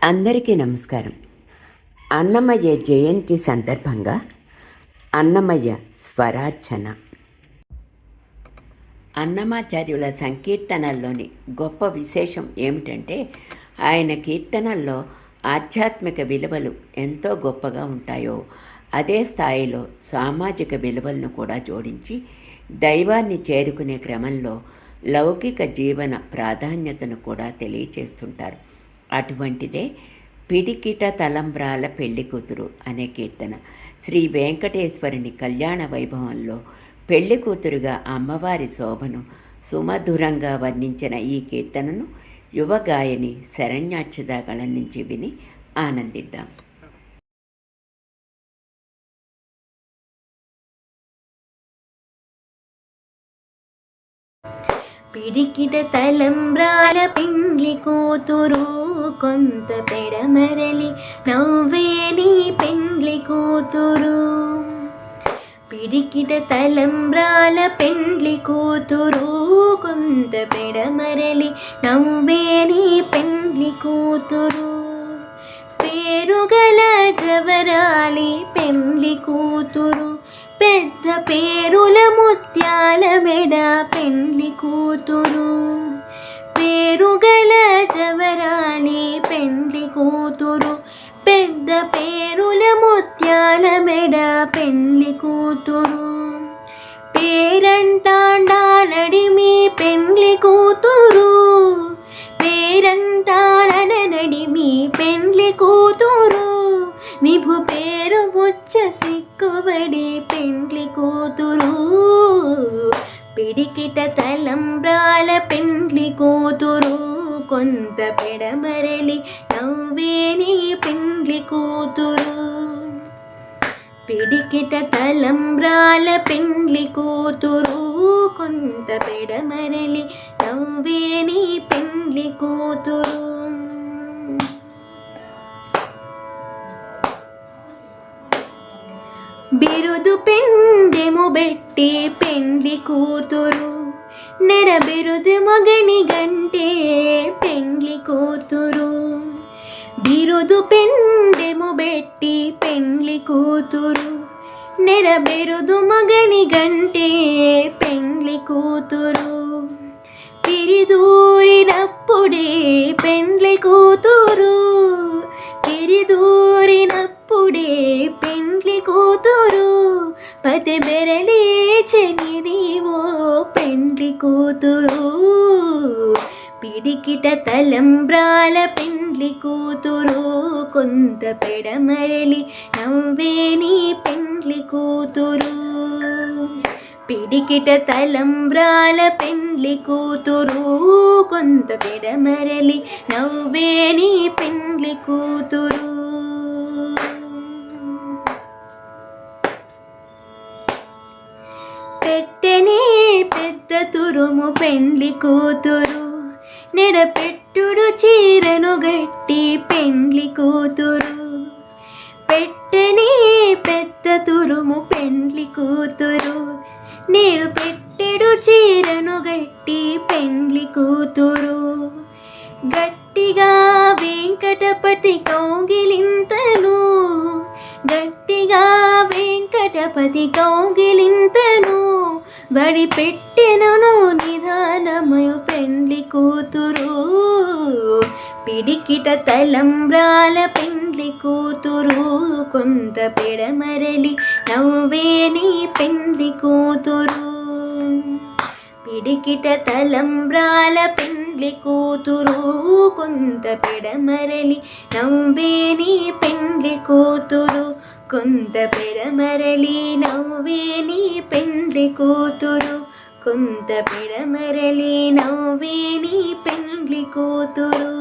అందరికీ నమస్కారం. అన్నమయ్య జయంతి సందర్భంగా అన్నమయ్య స్వరార్చన. అన్నమాచార్యుల సంకీర్తనల్లోని గొప్ప విశేషం ఏమిటంటే, ఆయన కీర్తనల్లో ఆధ్యాత్మిక విలువలు ఎంతో గొప్పగా ఉంటాయో అదే స్థాయిలో సామాజిక విలువలను కూడా జోడించి దైవాన్ని చేరుకునే క్రమంలో లౌకిక జీవన ప్రాధాన్యతను కూడా తెలియచేస్తుంటారు. అటువంటిదే పిడికిట తలంబ్రాల పెళ్లి కూతురు అనే కీర్తన. శ్రీ వెంకటేశ్వరుని కళ్యాణ వైభవంలో పెళ్లి కూతురుగా అమ్మవారి శోభను సుమధురంగా వర్ణించిన ఈ కీర్తనను యువ గాయని శరణ్యాక్షద గళం నుంచి విని ఆనందిద్దాం. పిడికిట తలంబ్రాల పెండ్లి కూతురు కొంత పెడమరలి నవ్వేని పెండ్లి కూతురు. పిడికిట తలంబ్రాల పెండ్లి కూతురు కొంత పెడమరలి నవ్వేని పెండ్లి కూతురు. పేరుగల జవరాలి పెండ్లి కూతురు, పెద్ద పేరుల ముత్యాల మెడ పెండ్లి కూతురు. పేరుగల జవరాలి పెండ్లి కూతురు, పెద్ద పేరుల ముత్యాల మెడ పెండ్లి కూతురు. పేరంటాండా నడిమి పెండ్లి కూతురు, పేరంటాన నడిమి పెండ్లి కూతురు. విభు పేరు బుచ్చ సిక్కుబడి పెండ్లి కూతురు. పిడికిట తలంబ్రాల పెండ్లి కూతురు కొంత పెడమరలి నవ్వేని పెండ్లి కూతురు. పిడికిట తలంబ్రాల పెండ్లి కూతురు కొంత పెడమరలి నవ్వేని పెండ్లి కూతురు. బిరుదు పెండెము బెట్టి పెండ్లి కూతురు, నెర బిరుదు మగని గంటే పెండ్లి కూతురు. బిరుదు పెండెము బెట్టి పెండ్లి కూతురు, నెర బిరుదు మగని గంటే పెండ్లి కూతురు. పిరిదూరినప్పుడే పెండ్లి కూతురు, పిరిదూరినప్పుడే పెండ్లి కూతురు. పతి బెరలేచనిదివో పెండ్లి కూతురు. పిడికిట తలంబ్రాల పెండ్లి కూతురు కొంత పెడమరలి నవ్వేని పెండ్లి కూతురు. పిడికిట తలంబ్రాల పెండ్లి కూతురు కొంత పెడమరలి నవ్వేని పెండ్లి కూతురు. పెట్టెనే పెద్ద తురుము పెండ్లి కూతురు, నెడపెట్టుడు చీరను గట్టి పెండ్లి కూతురు. పెట్టెనే పెద్ద తురుము పెండ్లి కూతురు, నేను పెట్టెడు చీరను గట్టి పెండ్లి కూతురు. గట్టిగా వెంకటపతి కౌగిలింతను, గట్టిగా వెంకటపతి కౌగిలింతను. వడి పెట్టెను నిదానమయు పెండ్లి కూతురు. పిడికిట తలంబ్రాల పెండ్లి కూతురు కొంత పెడమరలి నవ్వేని పెండ్లి కూతురు. పిడికిట తలంబ్రాల పెండ్లి కూతురు కొంత పెడమరలి నవ్వేని పెండ్లి కూతురు. కొంత పెడమరలి నవ్వేని పెండ్లి కూతురు, కొంత పెడమరలి నవ్వేని పెండ్లి కూతురు.